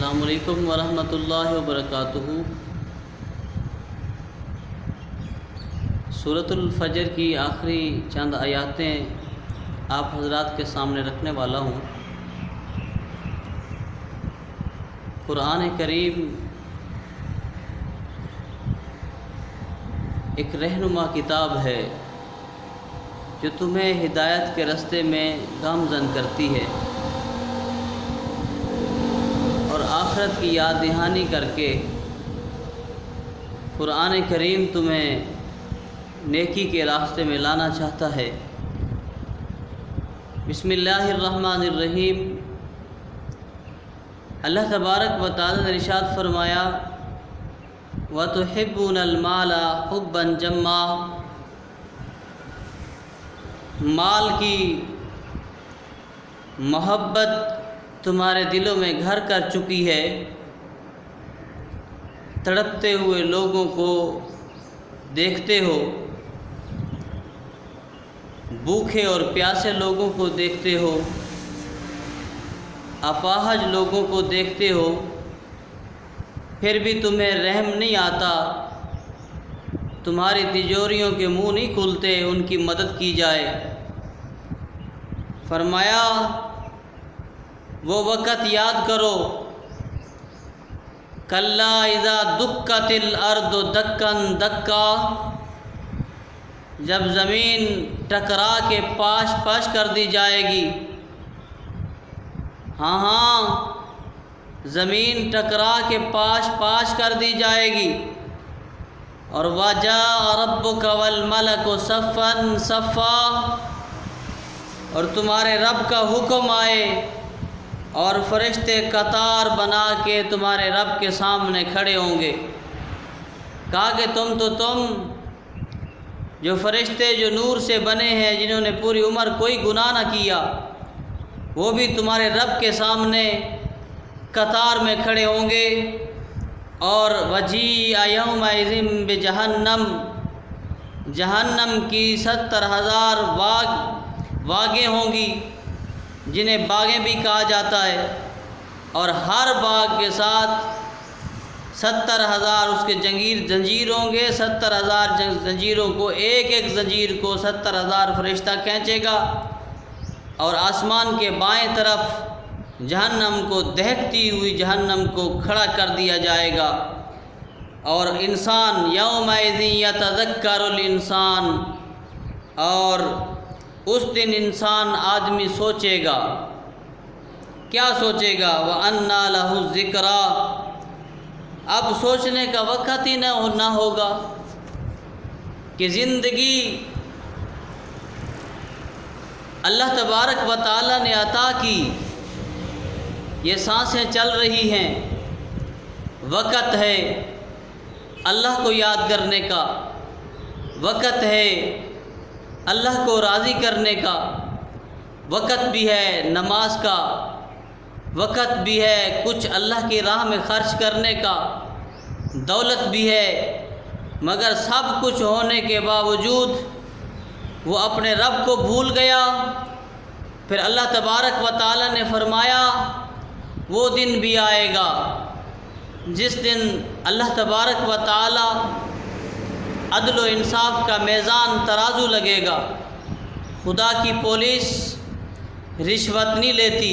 السلام علیکم ورحمۃ اللہ وبرکاتہ۔ سورۃ الفجر کی آخری چند آیاتیں آپ حضرات کے سامنے رکھنے والا ہوں۔ قرآن کریم ایک رہنما کتاب ہے جو تمہیں ہدایت کے راستے میں گامزن کرتی ہے اور آخرت کی یاد دہانی کر کے قرآن کریم تمہیں نیکی کے راستے میں لانا چاہتا ہے۔ بسم اللہ الرحمن الرحیم۔ اللہ تبارک و تعالی نے ارشاد فرمایا وَتُحِبُّونَ الْمَالَ حُبًّا جَمًّا، مال کی محبت تمہارے دلوں میں گھر کر چکی ہے، تڑپتے ہوئے لوگوں کو دیکھتے ہو، بھوکے اور پیاسے لوگوں کو دیکھتے ہو، اپاہج لوگوں کو دیکھتے ہو، پھر بھی تمہیں رحم نہیں آتا، تمہاری تجوریوں کے منہ نہیں کھلتے ان کی مدد کی جائے۔ فرمایا وہ وقت یاد کرو، کلا اذا دکت الارض دکن دکا، جب زمین ٹکرا کے پاش پاش کر دی جائے گی۔ ہاں زمین ٹکرا کے پاش پاش کر دی جائے گی۔ اور وَجَاءَ رَبُّكَ وَالْمَلَكُ صَفًّا صَفًّا، اور تمہارے رب کا حکم آئے اور فرشتے قطار بنا کے تمہارے رب کے سامنے کھڑے ہوں گے۔ کہا کہ تم جو فرشتے جو نور سے بنے ہیں، جنہوں نے پوری عمر کوئی گناہ نہ کیا، وہ بھی تمہارے رب کے سامنے قطار میں کھڑے ہوں گے۔ اور وَجِیءَ یَوْمَئِذٍ بِجَہَنَّمَ، جہنم کی 70,000 باغیں ہوں گی، جنہیں باغیں بھی کہا جاتا ہے، اور ہر باغ کے ساتھ 70,000 اس کے زنجیر ہوں گے۔ 70,000 زنجیروں کو ایک ایک زنجیر کو 70,000 فرشتہ کھینچے گا، اور آسمان کے بائیں طرف جہنم کو، دہکتی ہوئی جہنم کو کھڑا کر دیا جائے گا۔ اور انسان یومئذ یتذکر الانسان، اور اس دن انسان آدمی سوچے گا، کیا سوچے گا؟ وَأَنَّىٰ لَهُ الذِّكْرَىٰ، اب سوچنے کا وقت ہی نہ ہوگا کہ زندگی اللہ تبارک و تعالی نے عطا کی، یہ سانسیں چل رہی ہیں، وقت ہے اللہ کو یاد کرنے کا، وقت ہے اللہ کو راضی کرنے کا، وقت بھی ہے نماز کا، وقت بھی ہے کچھ اللہ کی راہ میں خرچ کرنے کا، دولت بھی ہے، مگر سب کچھ ہونے کے باوجود وہ اپنے رب کو بھول گیا۔ پھر اللہ تبارک و تعالی نے فرمایا وہ دن بھی آئے گا جس دن اللہ تبارک و تعالی عدل و انصاف کا میزان ترازو لگے گا۔ خدا کی پولیس رشوت نہیں لیتی،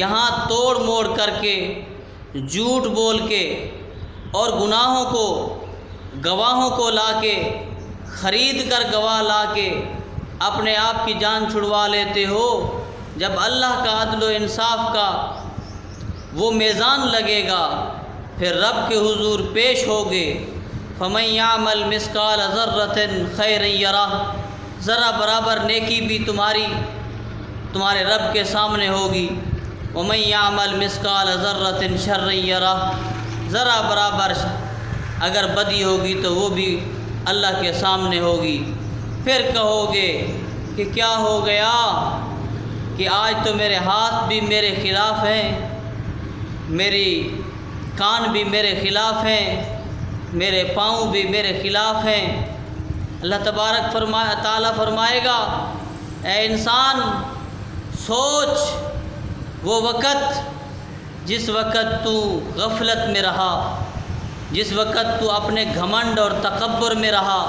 یہاں توڑ موڑ کر کے، جھوٹ بول کے اور گناہوں کو، گواہوں کو لا کے، خرید کر گواہ لا کے اپنے آپ کی جان چھڑوا لیتے ہو۔ جب اللہ کا عدل و انصاف کا وہ میزان لگے گا، پھر رب کے حضور پیش ہوگے۔ فَمَن يَعْمَلْ مِثْقَالَ ذَرَّةٍ خَيْرًا يَرَهُ، ذرا برابر نیکی بھی تمہارے رب کے سامنے ہوگی۔ وَمَن يَعْمَلْ مِثْقَالَ ذَرَّةٍ شَرًّا يَرَهُ، ذرا برابر اگر بدی ہوگی تو وہ بھی اللہ کے سامنے ہوگی۔ پھر کہو گے کہ کیا ہو گیا کہ آج تو میرے ہاتھ بھی میرے خلاف ہیں، میری کان بھی میرے خلاف ہیں، میرے پاؤں بھی میرے خلاف ہیں۔ اللہ تبارک تعالیٰ فرمائے گا اے انسان سوچ، وہ وقت جس وقت تو غفلت میں رہا، جس وقت تو اپنے گھمنڈ اور تکبر میں رہا،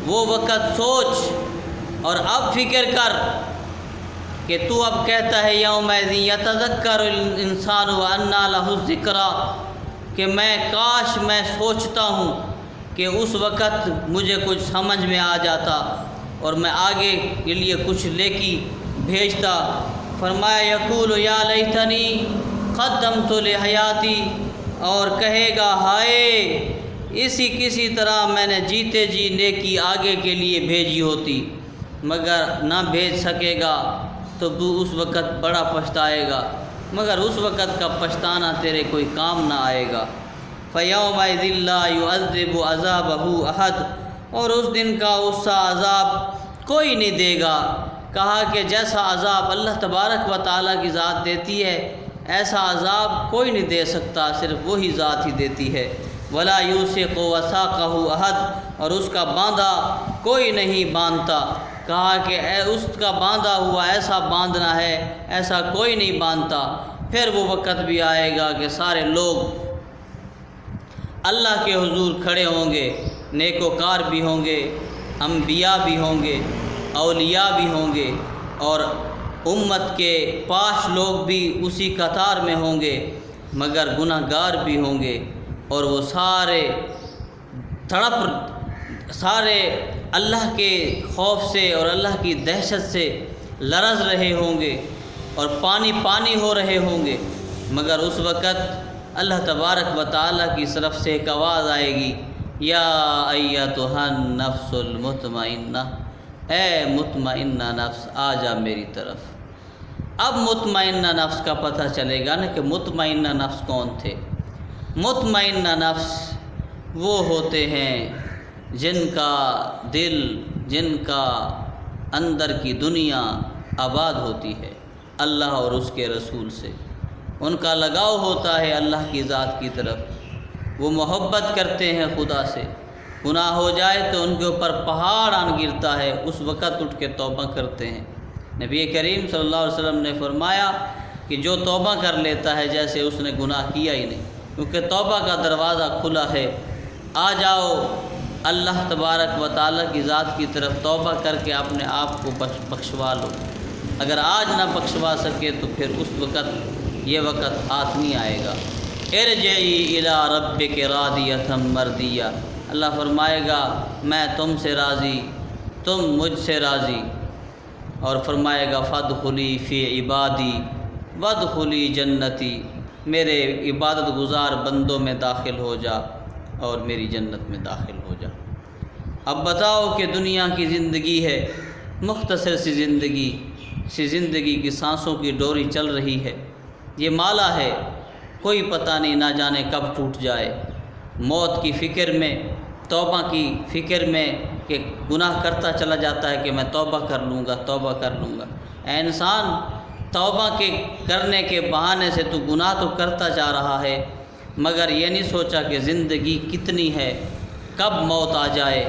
وہ وقت سوچ اور اب فکر کر کہ تو اب کہتا ہے یومئذ یتذکر الانسان وانیٰ لہ الذکریٰ، کہ کاش میں سوچتا ہوں کہ اس وقت مجھے کچھ سمجھ میں آ جاتا اور میں آگے کے لیے کچھ لیکی بھیجتا۔ فرمایا یقول یا لیتنی قدمت لحیاتی، اور کہے گا ہائے کسی طرح میں نے جیتے جی نیکی آگے کے لیے بھیجی ہوتی، مگر نہ بھیج سکے گا تو اس وقت بڑا پچھتائے گا، مگر اس وقت کا پچھتانا تیرے کوئی کام نہ آئے گا۔ فَيَوْمَئِذٍ لَّا يُعَذِّبُ عَذَابَهُ أَحَدٌ، اور اس دن کا اس سا عذاب کوئی نہیں دے گا۔ کہا کہ جیسا عذاب اللہ تبارک و تعالیٰ کی ذات دیتی ہے ایسا عذاب کوئی نہیں دے سکتا، صرف وہی ذات ہی دیتی ہے۔ وَلَا يُوثِقُ وَثَاقَهُ أَحَدٌ، اور اس کا باندھا کوئی نہیں باندھتا۔ کہا کہ اس کا باندھا ہوا ایسا باندھنا ہے ایسا کوئی نہیں باندھتا۔ پھر وہ وقت بھی آئے گا کہ سارے لوگ اللہ کے حضور کھڑے ہوں گے، نیکوکار بھی ہوں گے، انبیاء بھی ہوں گے، اولیاء بھی ہوں گے، اور امت کے پاش لوگ بھی اسی قطار میں ہوں گے، مگر گناہ گار بھی ہوں گے، اور وہ سارے اللہ کے خوف سے اور اللہ کی دہشت سے لرز رہے ہوں گے اور پانی پانی ہو رہے ہوں گے، مگر اس وقت اللہ تبارک و تعالیٰ کی طرف سے ایک آواز آئے گی، یا ایتھا النفس المطمئنہ، اے مطمئنہ نفس آ جا میری طرف۔ اب مطمئنہ نفس کا پتہ چلے گا نا کہ مطمئنہ نفس کون تھے۔ مطمئنہ نفس وہ ہوتے ہیں جن کا دل، جن کا اندر کی دنیا آباد ہوتی ہے اللہ اور اس کے رسول سے، ان کا لگاؤ ہوتا ہے اللہ کی ذات کی طرف، وہ محبت کرتے ہیں خدا سے، گناہ ہو جائے تو ان کے اوپر پہاڑ آن گرتا ہے، اس وقت اٹھ کے توبہ کرتے ہیں۔ نبی کریم صلی اللہ علیہ وسلم نے فرمایا کہ جو توبہ کر لیتا ہے جیسے اس نے گناہ کیا ہی نہیں، کیونکہ توبہ کا دروازہ کھلا ہے۔ آ جاؤ اللہ تبارک و تعالیٰ کی ذات کی طرف، توبہ کر کے اپنے آپ کو بخشوا لو۔ اگر آج نہ بخشوا سکے تو پھر اس وقت یہ وقت ہاتھ نہیں آئے گا۔ ارجعی الی ربک راضیۃ مرضیہ، اللہ فرمائے گا میں تم سے راضی، تم مجھ سے راضی، اور فرمائے گا فادخلی فی عبادی وادخلی جنتی، میرے عبادت گزار بندوں میں داخل ہو جا اور میری جنت میں داخل ہو جا۔ اب بتاؤ کہ دنیا کی زندگی ہے، مختصر سی زندگی کی سانسوں کی ڈوری چل رہی ہے، یہ مالا ہے، کوئی پتہ نہیں نہ جانے کب ٹوٹ جائے۔ موت کی فکر میں، توبہ کی فکر میں کہ گناہ کرتا چلا جاتا ہے کہ میں توبہ کر لوں گا، توبہ کر لوں گا۔ اے انسان، توبہ کے کرنے کے بہانے سے تو گناہ تو کرتا جا رہا ہے، مگر یہ نہیں سوچا کہ زندگی کتنی ہے، کب موت آ جائے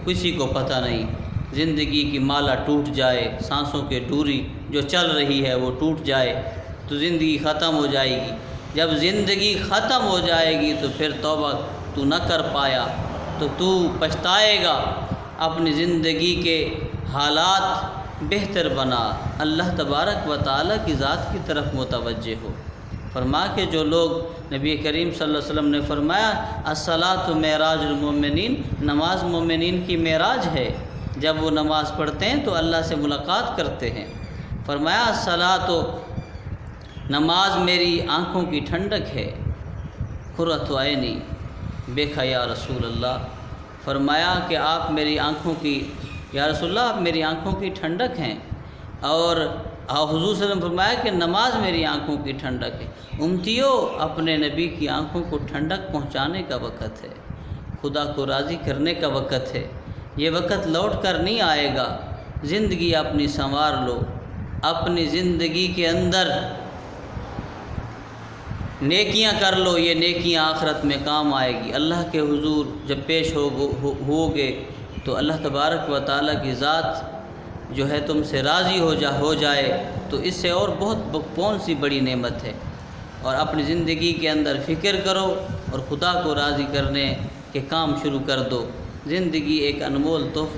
کسی کو پتہ نہیں۔ زندگی کی مالا ٹوٹ جائے، سانسوں کے ڈوری جو چل رہی ہے وہ ٹوٹ جائے تو زندگی ختم ہو جائے گی۔ جب زندگی ختم ہو جائے گی تو پھر توبہ تو نہ کر پایا تو تو پچھتائے گا۔ اپنی زندگی کے حالات بہتر بنا، اللہ تبارک و تعالیٰ کی ذات کی طرف متوجہ ہو۔ فرما کہ جو لوگ، نبی کریم صلی اللہ علیہ وسلم نے فرمایا الصلاۃ معراج المومنین، نماز مومنین کی معراج ہے، جب وہ نماز پڑھتے ہیں تو اللہ سے ملاقات کرتے ہیں۔ فرمایا الصلاۃ، نماز میری آنکھوں کی ٹھنڈک ہے، قرۃ عینی بک یا رسول اللہ۔ فرمایا کہ آپ میری آنکھوں کی، یا رسول اللہ آپ میری آنکھوں کی ٹھنڈک ہیں، اور حضور صلی اللہ علیہ وسلم فرمایا کہ نماز میری آنکھوں کی ٹھنڈک ہے۔ امتیو، اپنے نبی کی آنکھوں کو ٹھنڈک پہنچانے کا وقت ہے، خدا کو راضی کرنے کا وقت ہے، یہ وقت لوٹ کر نہیں آئے گا۔ زندگی اپنی سنوار لو، اپنی زندگی کے اندر نیکیاں کر لو، یہ نیکیاں آخرت میں کام آئے گی۔ اللہ کے حضور جب پیش ہوگے تو اللہ تبارک و تعالیٰ کی ذات جو ہے تم سے راضی ہو جائے تو اس سے اور بہت کون سی بڑی نعمت ہے۔ اور اپنی زندگی کے اندر فکر کرو اور خدا کو راضی کرنے کے کام شروع کر دو۔ زندگی ایک انمول تحفہ